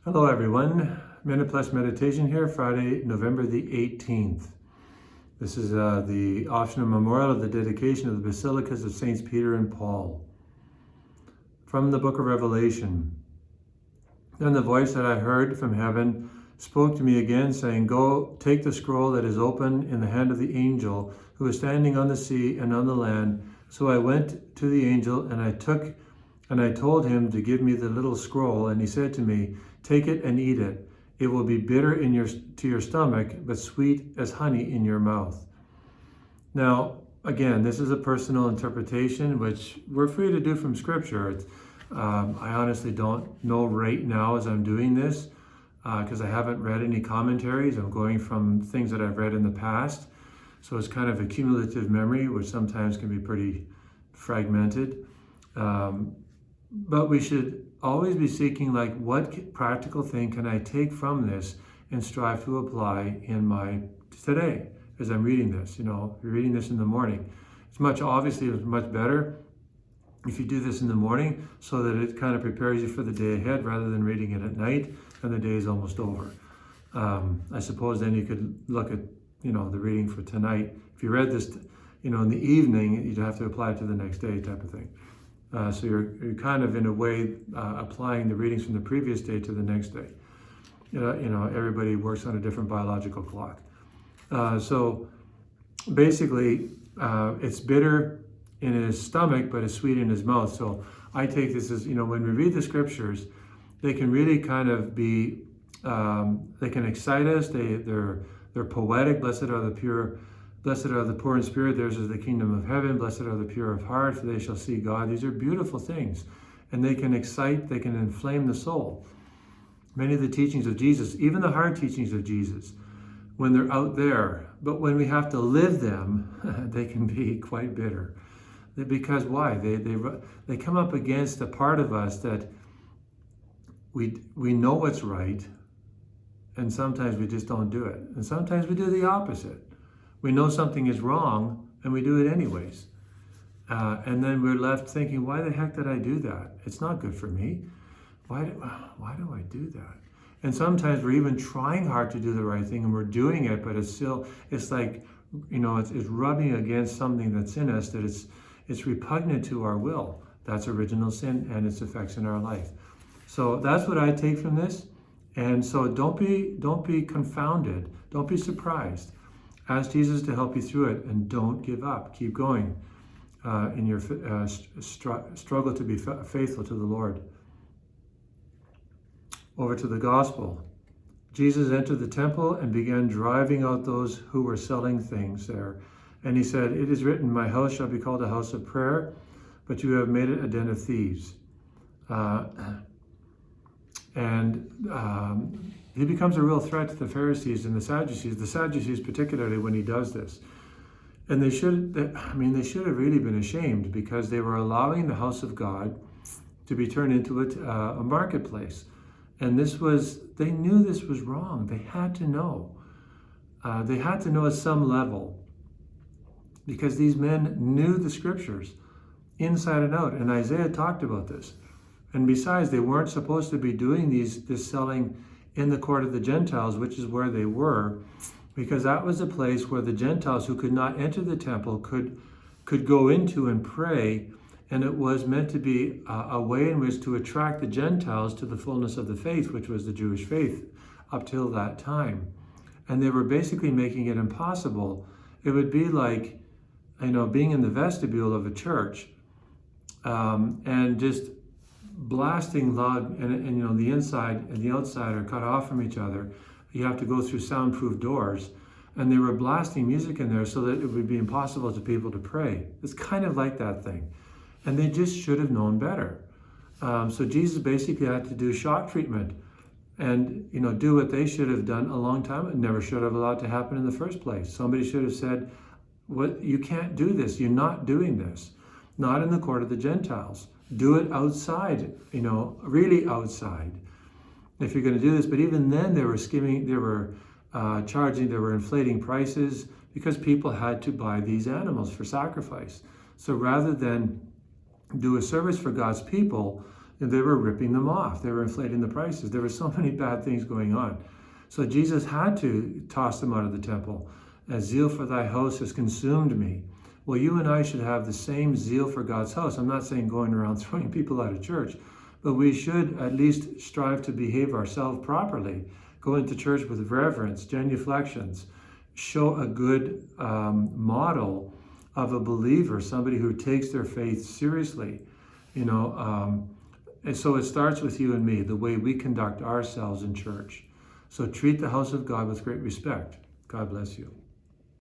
Hello everyone, Minute Plus Meditation here, Friday, November the 18th. This is the optional memorial of the dedication of the Basilicas of Saints Peter and Paul. From the book of Revelation. Then the voice that I heard from heaven spoke to me again, saying, "Go, take the scroll that is open in the hand of the angel who is standing on the sea and on the land." So I went to the angel and I told him to give me the little scroll, and he said to me, "Take it and eat it. It will be bitter to your stomach, but sweet as honey in your mouth." Now, again, this is a personal interpretation, which we're free to do from Scripture. I honestly don't know right now as I'm doing this, because I haven't read any commentaries. I'm going from things that I've read in the past. So it's kind of a cumulative memory, which sometimes can be pretty fragmented. But we should always be seeking, like, what practical thing can I take from this and strive to apply in my today as I'm reading this. If you're reading this in the morning, it's much better if you do this in the morning so that it kind of prepares you for the day ahead rather than reading it at night and the day is almost over. I suppose then you could look at, the reading for tonight. If you read this, in the evening, you'd have to apply it to the next day type of thing. So you're kind of, in a way, applying the readings from the previous day to the next day. Everybody works on a different biological clock. So basically, it's bitter in his stomach, but it's sweet in his mouth. So I take this as, when we read the Scriptures, they can really kind of be, they can excite us. They're poetic. Blessed are the poor in spirit, theirs is the kingdom of heaven. Blessed are the pure of heart, for they shall see God. These are beautiful things, and they can excite, they can inflame the soul. Many of the teachings of Jesus, even the hard teachings of Jesus, when they're out there, but when we have to live them, they can be quite bitter. Because why? They come up against a part of us that we know what's right, and sometimes we just don't do it. And sometimes we do the opposite. We know something is wrong, and we do it anyways. And then we're left thinking, why the heck did I do that? It's not good for me. Why do I do that? And sometimes we're even trying hard to do the right thing, and we're doing it, but it's like, it's rubbing against something that's in us, that it's repugnant to our will. That's original sin and its effects in our life. So that's what I take from this. And so don't be confounded. Don't be surprised. Ask Jesus to help you through it, and don't give up. Keep going in your struggle to be faithful to the Lord. Over to the gospel. Jesus entered the temple and began driving out those who were selling things there. And he said, "It is written, my house shall be called a house of prayer, but you have made it a den of thieves." He becomes a real threat to the Pharisees and the Sadducees particularly when he does this. And they should have really been ashamed, because they were allowing the house of God to be turned into a marketplace. And they knew this was wrong. They had to know. They had to know at some level, because these men knew the Scriptures inside and out. And Isaiah talked about this. And besides, they weren't supposed to be doing this selling in the court of the Gentiles, which is where they were, because that was a place where the Gentiles who could not enter the temple could go into and pray, and it was meant to be a way in which to attract the Gentiles to the fullness of the faith, which was the Jewish faith up till that time. And they were basically making it impossible. It would be like, being in the vestibule of a church and just blasting loud, and the inside and the outside are cut off from each other. You have to go through soundproof doors, and they were blasting music in there so that it would be impossible to people to pray. It's kind of like that thing, and they just should have known better. So Jesus basically had to do shock treatment, and do what they should have done a long time. It never should have allowed to happen in the first place. Somebody should have said, "What? You can't do this. You're not doing this. Not in the court of the Gentiles. Do it outside, really outside, if you're going to do this." But even then, they were skimming, they were charging, they were inflating prices, because people had to buy these animals for sacrifice. So rather than do a service for God's people, And they were ripping them off. They were inflating the prices. There were so many bad things going on. So Jesus had to toss them out of the temple. As zeal for thy house has consumed me. Well, you and I should have the same zeal for God's house. I'm not saying going around throwing people out of church, but we should at least strive to behave ourselves properly. Go into church with reverence, genuflections. Show a good model of a believer, somebody who takes their faith seriously. And so it starts with you and me, the way we conduct ourselves in church. So treat the house of God with great respect. God bless you.